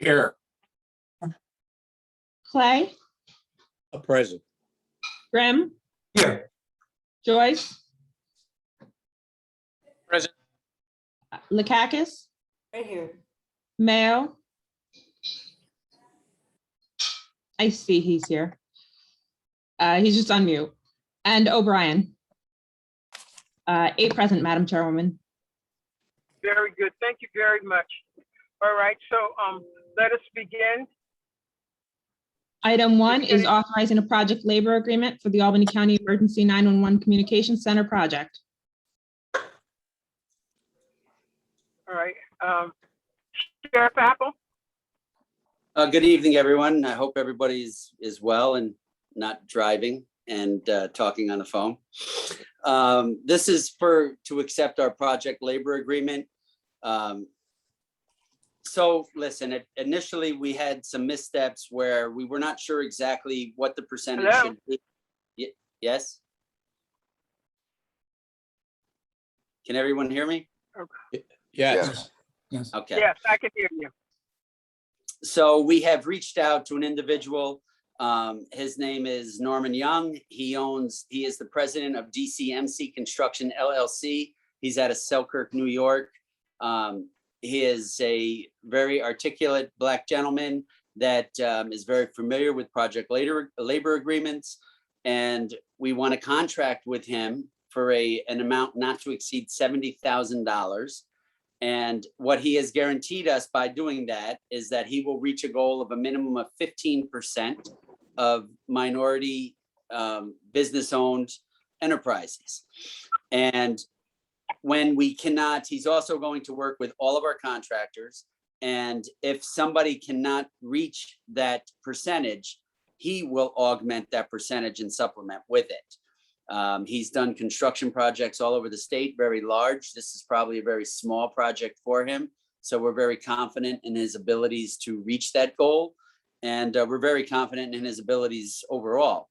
Here. Clay, Present. Grimm, Here. Joyce, Present. Lakakis, Right here. Mayo. I see he's here. He's just on mute. And O'Brien. 8 present, Madam Chairwoman. Very good. Thank you very much. All right, so let us begin. Item 1 is authorizing a project labor agreement for the Albany County Emergency 911 Communications Center project. All right. Sheriff Apple? Good evening, everyone. I hope everybody is well and not driving and talking on the phone. This is to accept our project labor agreement. So listen, initially we had some missteps where we were not sure exactly what the percentage Hello? should be. Yes? Can everyone hear me? Yes. Okay. Yes, I can hear you. So we have reached out to an individual. His name is Norman Young. He is the president of DCMC Construction LLC. He's out of Selkirk, New York. He is a very articulate Black gentleman that is very familiar with project labor agreements. And we want to contract with him for an amount not to exceed $70,000. And what he has guaranteed us by doing that is that he will reach a goal of a minimum of 15% of minority business-owned enterprises. And when we cannot, he's also going to work with all of our contractors. And if somebody cannot reach that percentage, he will augment that percentage and supplement with it. He's done construction projects all over the state, very large. This is probably a very small project for him. So we're very confident in his abilities to reach that goal. And we're very confident in his abilities overall.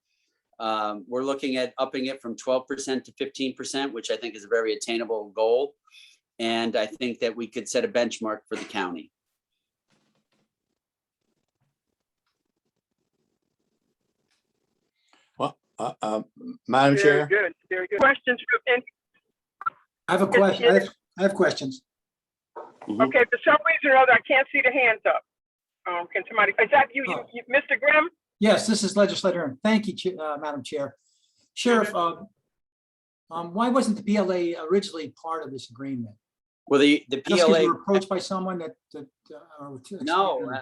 We're looking at upping it from 12% to 15%, which I think is a very attainable goal. And I think that we could set a benchmark for the county. Well, Madam Chair, Very good, very good. Questions from any? I have a question. I have questions. Okay, for some reason or other, I can't see the hands up. Can somebody, is that you, Mr. Grimm? Yes, this is legislator. Thank you, Madam Chair. Sheriff, why wasn't the PLA originally part of this agreement? Well, the Just because PLA. you were approached by someone that No,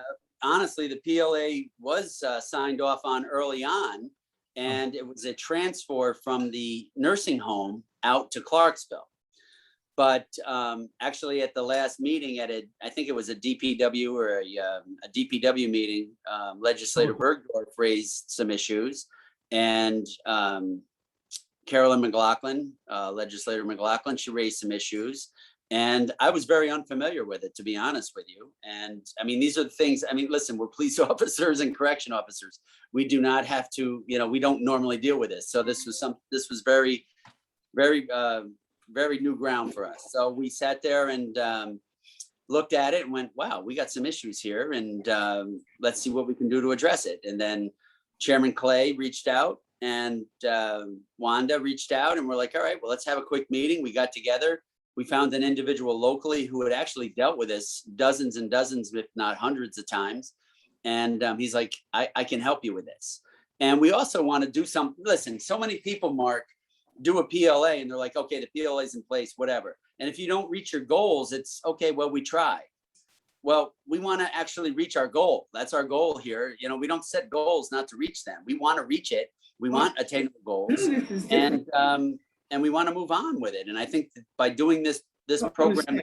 honestly, the PLA was signed off on early on, and it was a transfer from the nursing home out to Clarksville. But actually, at the last meeting, I think it was a DPW or a DPW meeting, Legislator Bergdorf raised some issues, and Carolyn McLaughlin, Legislator McLaughlin, she raised some issues. And I was very unfamiliar with it, to be honest with you. And I mean, these are the things, I mean, listen, we're police officers and correction officers. We do not have to, we don't normally deal with this. So this was very, very, very new ground for us. So we sat there and looked at it and went, wow, we got some issues here, and let's see what we can do to address it. And then Chairman Clay reached out, and Wanda reached out, and we're like, all right, well, let's have a quick meeting. We got together. We found an individual locally who had actually dealt with this dozens and dozens, if not hundreds of times. And he's like, I can help you with this. And we also want to do listen, so many people, Mark, do a PLA and they're like, okay, the PLA is in place, whatever. And if you don't reach your goals, it's okay, well, we tried. Well, we want to actually reach our goal. That's our goal here. We don't set goals not to reach them. We want to reach it. We want attainable goals, and we want to move on with it. And I think that by doing this program,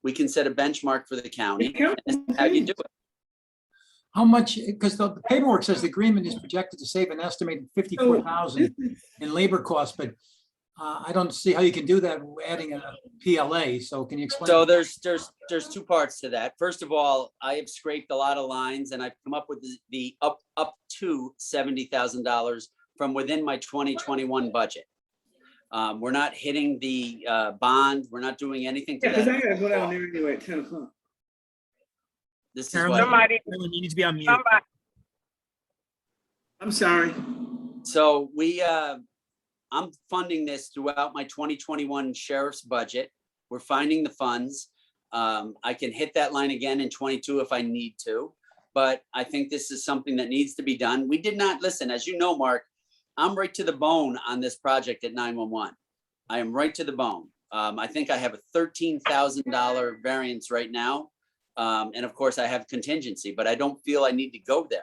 we can set a benchmark for the county. And this is how you do it. How much, because the paperwork says the agreement is projected to save an estimated $54,000 in labor costs, but I don't see how you can do that adding a PLA. So can you explain? So there's two parts to that. First of all, I have scraped a lot of lines, and I've come up with the up to $70,000 from within my 2021 budget. We're not hitting the bond. We're not doing anything to Yeah, because that. I gotta go down there anyway at 10 o'clock. This is Carolyn, what, Somebody, Carolyn, you need to be on mute. somebody, I'm sorry. so I'm funding this throughout my 2021 sheriff's budget. We're finding the funds. I can hit that line again in 22 if I need to, but I think this is something that needs to be done. We did not listen, as you know, Mark, I'm right to the bone on this project at 911. I am right to the bone. I think I have a $13,000 variance right now. And of course I have contingency, but I don't feel I need to go there.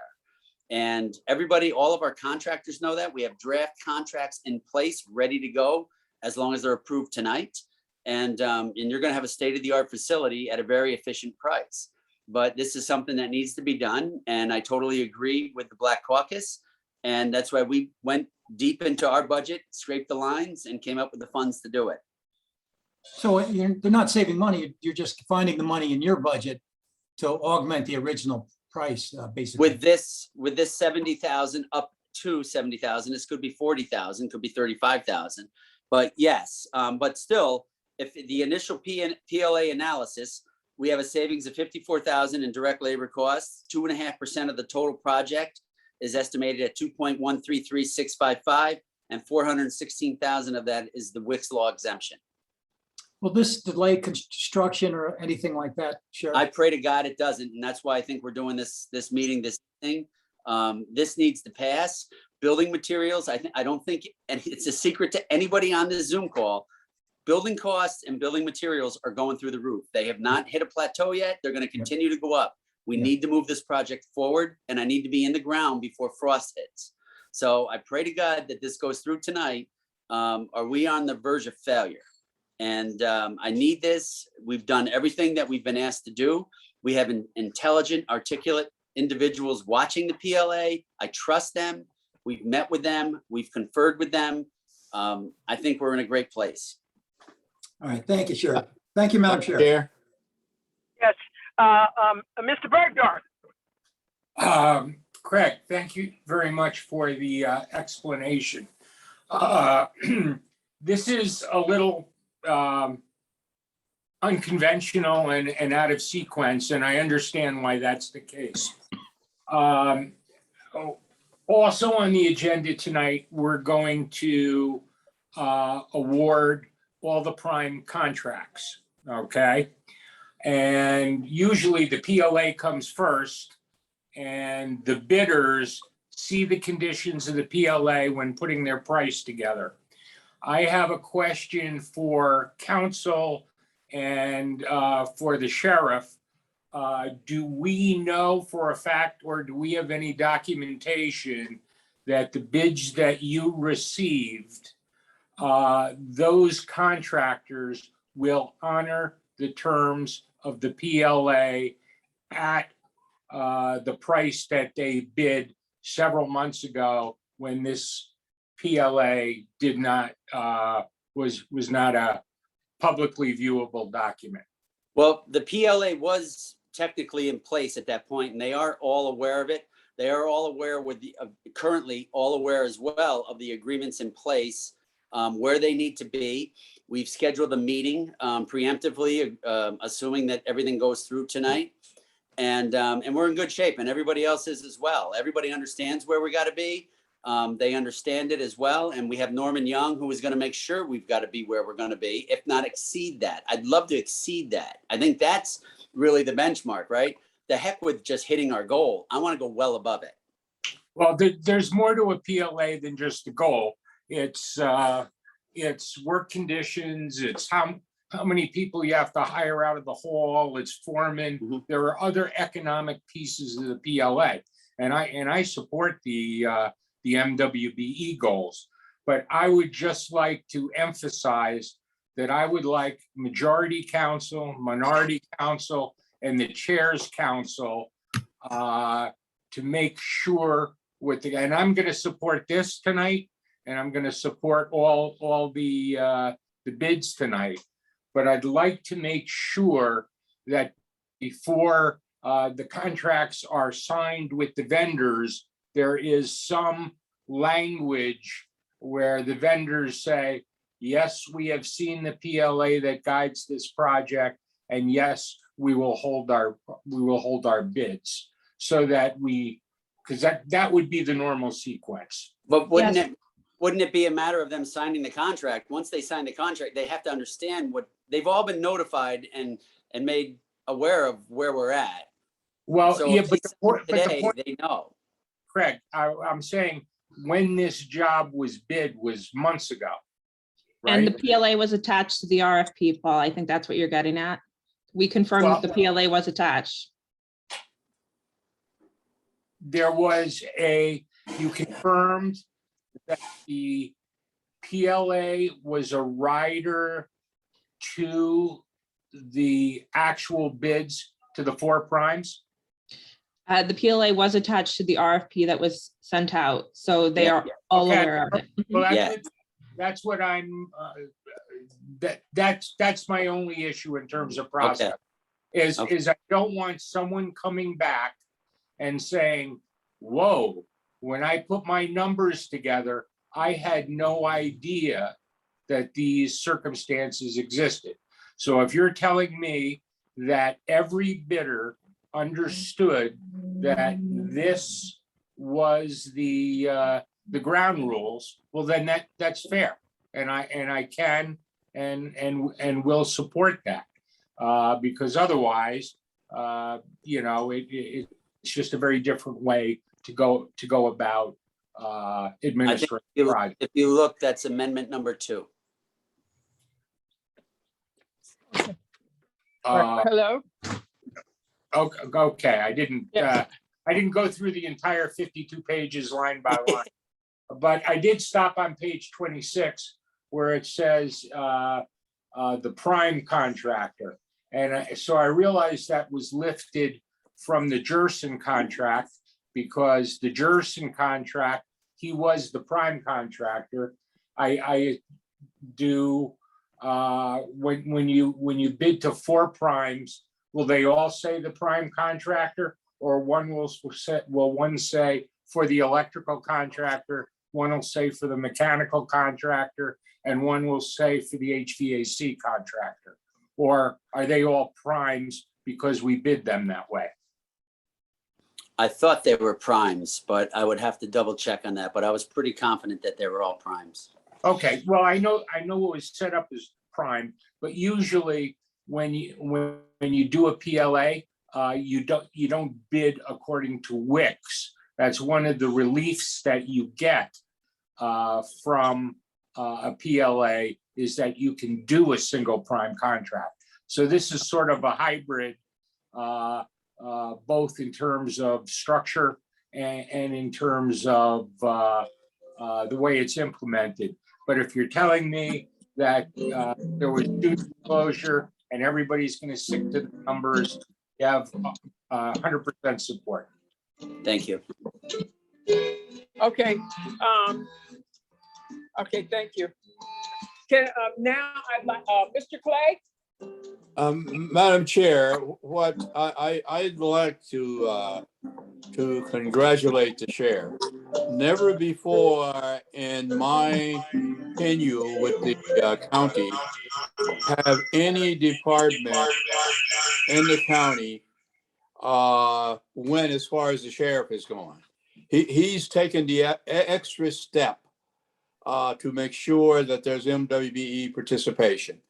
And everybody, all of our contractors know that. We have draft contracts in place, ready to go, as long as they're approved tonight. And you're gonna have a state-of-the-art facility at a very efficient price. But this is something that needs to be done. And I totally agree with the Black Caucus. And that's why we went deep into our budget, scraped the lines, and came up with the funds to do it. So they're not saving money, you're just finding the money in your budget to augment the original price, basically. With this 70,000 up to 70,000, this could be 40,000, could be 35,000. But yes, but still, if the initial PLA analysis, we have a savings of 54,000 in direct labor costs, 2.5% of the total project is estimated at 2.133655, and 416,000 of that is the Wick's law exemption. Will this delay construction or anything like that, Sheriff? I pray to God it doesn't, and that's why I think we're doing this meeting, this thing. This needs to pass. Building materials, I don't think, and it's a secret to anybody on this Zoom call, building costs and building materials are going through the roof. They have not hit a plateau yet. They're going to continue to go up. We need to move this project forward, and I need to be in the ground before frost hits. So I pray to God that this goes through tonight. Are we on the verge of failure? And I need this. We've done everything that we've been asked to do. We have intelligent, articulate individuals watching the PLA. I trust them. We've met with them. We've conferred with them. I think we're in a great place. All right, thank you, Sheriff. Thank you, Madam Chair. Chair, yes. Mr. Bergdorf, Craig, thank you very much for the explanation. This is a little unconventional and out of sequence, and I understand why that's the case. Also on the agenda tonight, we're going to award all the prime contracts, okay? And usually the PLA comes first, and the bidders see the conditions of the PLA when putting their price together. I have a question for council and for the sheriff. Do we know for a fact, or do we have any documentation that the bids that you received, those contractors will honor the terms of the PLA at the price that they bid several months ago when this PLA did not was not a publicly viewable document? Well, the PLA was technically in place at that point, and they are all aware of it. They are all aware with the currently all aware as well of the agreements in place, where they need to be. We've scheduled a meeting preemptively, assuming that everything goes through tonight, and we're in good shape, and everybody else is as well. Everybody understands where we got to be. They understand it as well, and we have Norman Young, who is going to make sure we've got to be where we're going to be, if not exceed that. I'd love to exceed that. I think that's really the benchmark, right? The heck with just hitting our goal. I want to go well above it. Well, there's more to a PLA than just the goal. It's work conditions. It's how many people you have to hire out of the hall. It's foreman. Mm-hmm. There are other economic pieces of the PLA, and I support the MWBE goals. But I would just like to emphasize that I would like majority council, minority council, and the chair's council to make sure and I'm going to support this tonight, and I'm going to support all the bids tonight. But I'd like to make sure that before the contracts are signed with the vendors, there is some language where the vendors say, yes, we have seen the PLA that guides this project, and yes, we will hold our bids so that because that would be the normal sequence. But Yes. wouldn't it be a matter of them signing the contract? Once they sign the contract, they have to understand they've all been notified and made aware of where we're at. Well, So yeah, if but they the point, today, they know. Craig, I'm saying when this job was bid was months ago. And the Right? PLA was attached to the RFP, Paul. I think that's what you're getting at. We confirmed that the PLA was attached. You confirmed that the PLA was a rider to the actual bids to the 4 primes? The PLA was attached to the RFP that was sent out, so they Yeah. are all Okay. aware of it. Well, Yeah. that's what I'm, that's my only issue in terms of process. Is I don't want someone coming back and saying, whoa, when I put my numbers together, I had no idea that these circumstances existed. So if you're telling me that every bidder understood that this was the ground rules, well, then that's fair. And I can and will support that. Because otherwise, it's just a very different way to go about administrative projects. If you look, that's amendment number 2. Hello? Okay, I didn't Yeah. go through the entire 52 pages line by line, but I did stop on page 26 where it says the prime contractor. And so I realized that was lifted from the Jerson contract because the Jerson contract, he was the prime contractor. I do, when you bid to 4 primes, will they all say the prime contractor, or one say for the electrical contractor, one will say for the mechanical contractor, and one will say for the HVAC contractor? Or are they all primes because we bid them that way? I thought they were primes, but I would have to double check on that. But I was pretty confident that they were all primes. Okay, well, I know it was set up as prime, but usually when you do a PLA, you don't bid according to WICS. That's one of the reliefs that you get from a PLA, is that you can do a single prime contract. So this is sort of a hybrid, both in terms of structure and in terms of the way it's implemented. But if you're telling me that there was due disclosure and everybody's going to stick to the numbers, you have 100% support. Thank you. Okay. Okay, thank you. Now I'd like, Mr. Clay? Madam Chair, what I'd like to congratulate the chair. Never before in my tenure with the county have any department in the county went as far as the sheriff is going. He's taken the extra step to make sure that there's MWBE participation.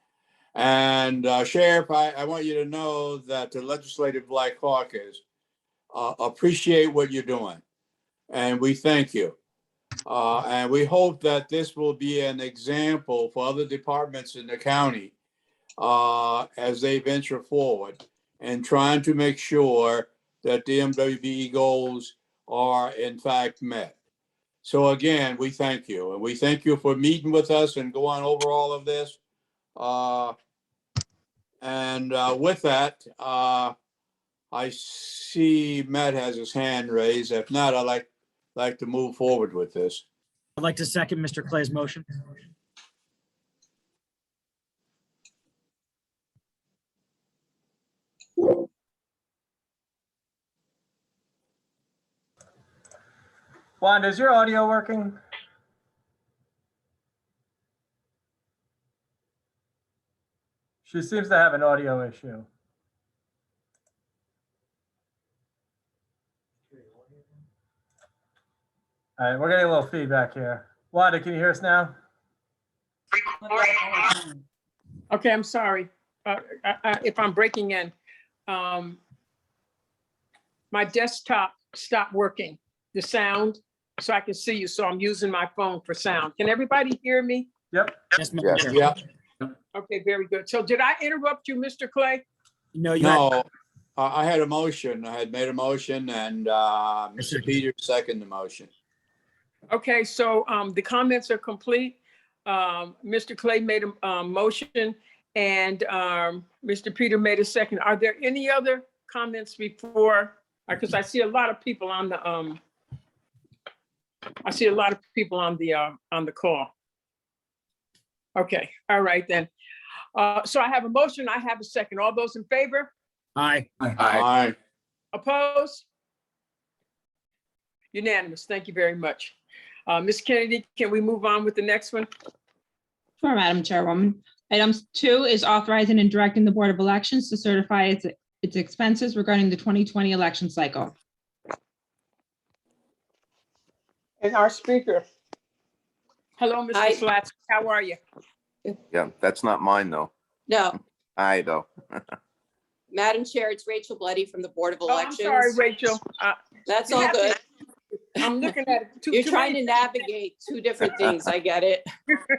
And Sheriff, I want you to know that the Legislative Black Caucus appreciate what you're doing, and we thank you. And we hope that this will be an example for other departments in the county as they venture forward and trying to make sure that the MWBE goals are in fact met. So again, we thank you, and we thank you for meeting with us and going over all of this. With that, I see Matt has his hand raised. If not, I'd like to move forward with this. I'd like to second Mr. Clay's motion. Wanda, is your audio working? She seems to have an audio issue. All right, we're getting a little feedback here. Wanda, can you hear us now? Okay, I'm sorry. If I'm breaking in, my desktop stopped working, the sound, so I can see you. So I'm using my phone for sound. Can everybody hear me? Yep. Yes, Madam Chair. Yeah, Okay, very good. So did I interrupt you, Mr. Clay? No, you had, no, I had a motion. I had made a motion and Mr. Peters seconded the motion. Okay, so the comments are complete. Mr. Clay made a motion and Mr. Peter made a second. Are there any other comments before? Because I see a lot of people on the call. Okay, all right then. So I have a motion, I have a second. All those in favor? aye. Aye. Opposed? Unanimous. Thank you very much. Ms. Kennedy, can we move on with the next one? Sure, Madam Chairwoman. Item 2 is authorizing and directing the Board of Elections to certify its expenses regarding the 2020 election cycle. And our speaker. Hello, Hi. Mr. Slats. How are you? Yeah, that's not mine, though. No, I, though. Madam Chair, it's Rachel Bloody from the Board of Oh, I'm Elections. sorry, Rachel. That's you all have to- good. I'm looking at it. You're trying to navigate two different things. I get it.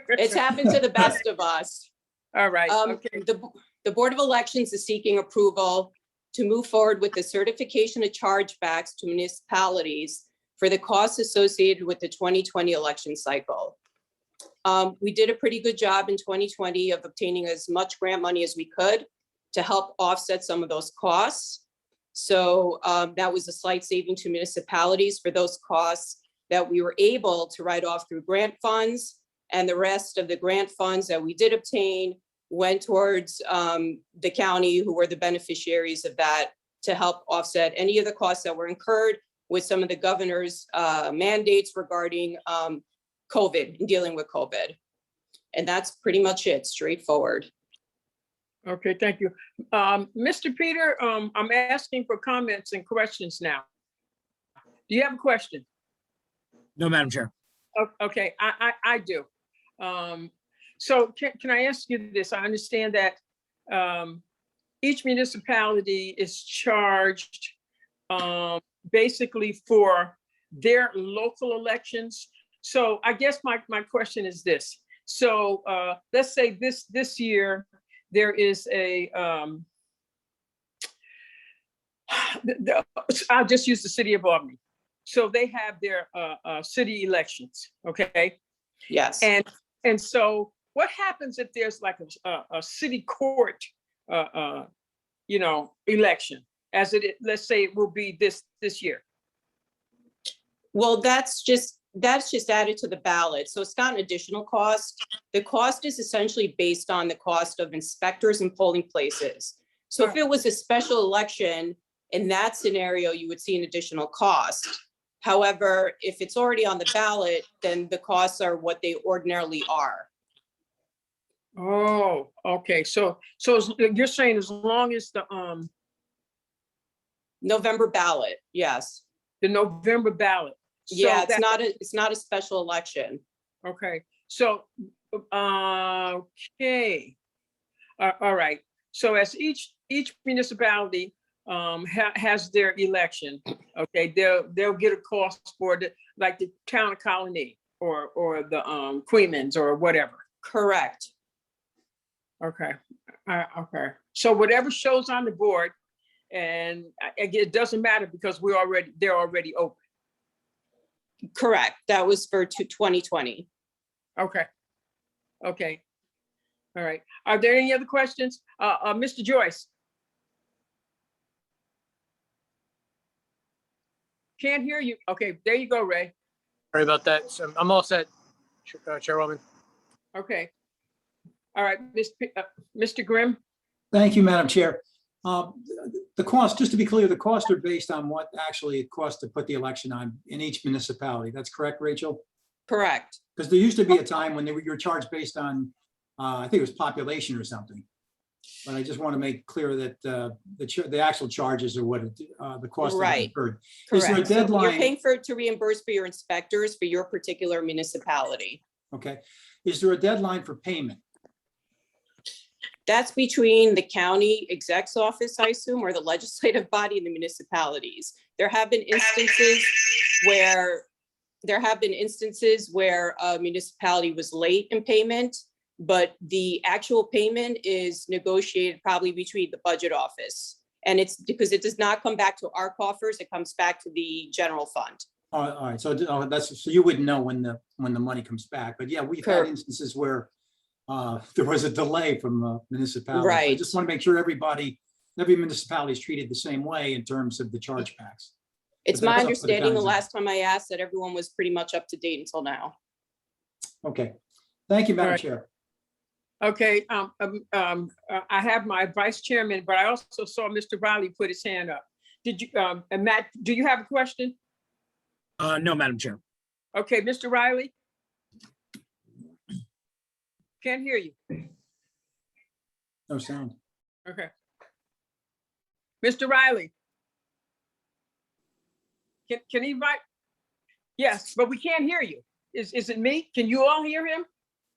It's happened to the best of us. All right, okay. The Board of Elections is seeking approval to move forward with the certification of chargebacks to municipalities for the costs associated with the 2020 election cycle. We did a pretty good job in 2020 of obtaining as much grant money as we could to help offset some of those costs. So that was a slight saving to municipalities for those costs that we were able to write off through grant funds. And the rest of the grant funds that we did obtain went towards the county, who were the beneficiaries of that, to help offset any of the costs that were incurred with some of the governor's mandates regarding COVID and dealing with COVID. And that's pretty much it, straightforward. Okay, thank you. Mr. Peter, I'm asking for comments and questions now. Do you have a question? No, Madam Chair. Okay, I do. So can I ask you this? I understand that each municipality is charged basically for their local elections. So I guess my question is this. So let's say this year, there is a, I'll just use the city of Albany. So they have their city elections, okay? Yes. And so what happens if there's like a city court, election, as let's say it will be this year? Well, that's just added to the ballot. So it's not an additional cost. The cost is essentially based on the cost of inspectors and polling places. So if it was a special election, in that scenario, you would see an additional cost. However, if it's already on the ballot, then the costs are what they ordinarily are. Oh, okay. So you're saying as long as the November ballot, yes. the November ballot. So Yeah, that- it's not a special election. Okay, so, okay. All right, so as each municipality has their election, okay, they'll get a cost for like the town of Colony or the Queens or whatever. Correct. Okay, okay. So whatever shows on the board, and it doesn't matter because they're already open. Correct. That was for 2020. Okay. Okay. All right. Are there any other questions? Mr. Joyce? Can't hear you. Okay, there you go, Ray. Sorry about that. So I'm all set, Chairwoman. Okay. All right, Mr. Grimm? Thank you, Madam Chair. The cost, just to be clear, the costs are based on what actually it costs to put the election on in each municipality. That's correct, Rachel? Correct. Because there used to be a time when you were charged based on, I think it was population or something. But I just want to make clear that the actual charges are what the cost. that Right. incurred. Is there a Correct. So you're deadline? paying to reimburse for your inspectors for your particular municipality. Okay. Is there a deadline for payment? That's between the county exec's office, I assume, or the legislative body and the municipalities. There have been instances where a municipality was late in payment, but the actual payment is negotiated probably between the budget office. And it's because it does not come back to our coffers, it comes back to the general fund. All right, so so you wouldn't know when the money comes back, but yeah, we've had Correct. instances where there was a delay from municipalities. I Right. just want to make sure every municipality is treated the same way in terms of the chargebacks. It's But my that's up to the understanding the county. last time I asked that everyone was pretty much up to date until now. Okay, thank you, Madam All right. Chair. Okay, I have my vice chairman, but I also saw Mr. Riley put his hand up. Did you, and Matt, do you have a question? No, Madam Chair. Okay, Mr. Riley? Can't hear you. No sound. Okay. Mr. Riley? Can he write? Yes, but we can't hear you. Is it me? Can you all hear him?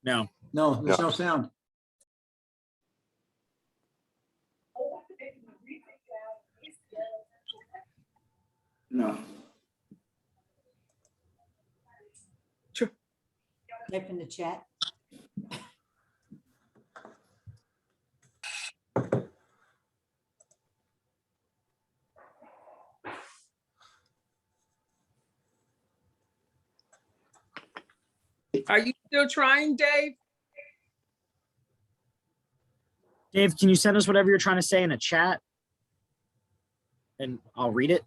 No. No, there's no sound. No. Type in the chat. Are you still trying, Dave? Dave, can you send us whatever you're trying to say in a chat? And I'll read it.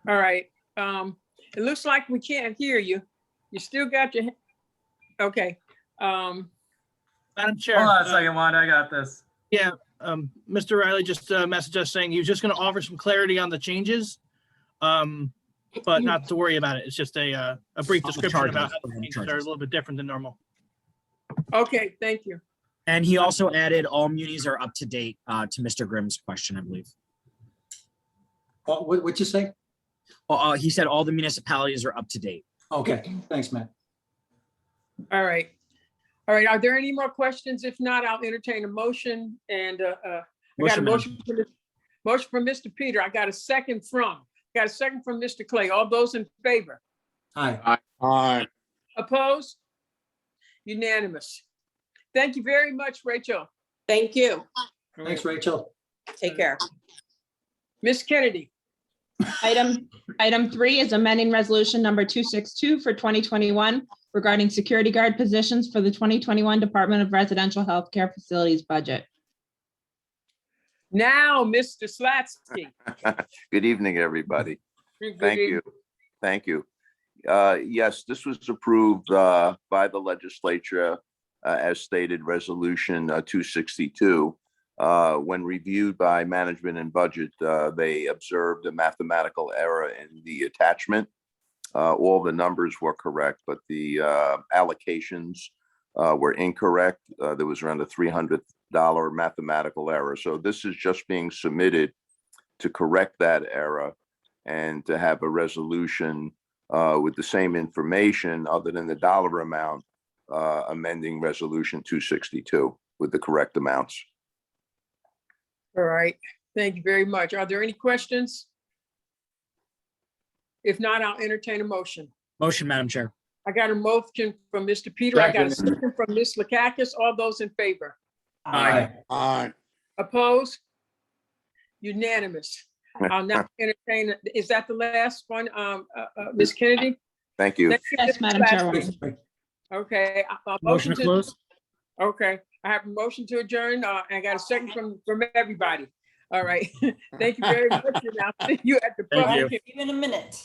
All right. It looks like we can't hear you. You still got your, okay. Madam Chair. Hold on a second, Wanda, I got this. Yeah, Mr. Riley just messaged us saying he was just going to offer some clarity on the changes, but not to worry about it. It's just a brief On the description charges, about how on the the changes are a charges. little bit different than normal. Okay, thank you. And he also added all munis are up to date to Mr. Grimm's question, I believe. What'd you say? He said all the municipalities are up to date. Okay, thanks, Matt. All right. All right, are there any more questions? If not, I'll entertain a motion and I got a Motion, motion from Mr. Peter. I got a second from Mr. Clay. All those in favor? Hi. Aye. Opposed? Unanimous. Thank you very much, Rachel. Thank you. Thanks, Rachel. Take care. Miss Kennedy. Item 3 is amending resolution number 262 for 2021 regarding security guard positions for the 2021 Department of Residential Healthcare Facilities budget. Now, Mr. Slatsky. Good evening, everybody. Good Thank evening. you. Thank you. Yes, this was approved by the legislature as stated, Resolution 262. When reviewed by management and budget, they observed a mathematical error in the attachment. All the numbers were correct, but the allocations were incorrect. There was around a $300 mathematical error. So this is just being submitted to correct that error and to have a resolution with the same information other than the dollar amount, amending Resolution 262 with the correct amounts. All right, thank you very much. Are there any questions? If not, I'll entertain a motion. Motion, Madam Chair. I got a motion from Mr. Peter. I got a second from Ms. Lakakis. All those in favor? Aye. Aye. Opposed? Unanimous. I'll now entertain, is that the last one, Ms. Kennedy? Thank you. Thank you, Yes, Mr. Madam Slatsky. Chairwoman. Okay. Motion to close? Okay, I have a motion to adjourn. I got a second from everybody. All right. Thank you very much. And I'll see you at the Thank public. you. See you in a minute.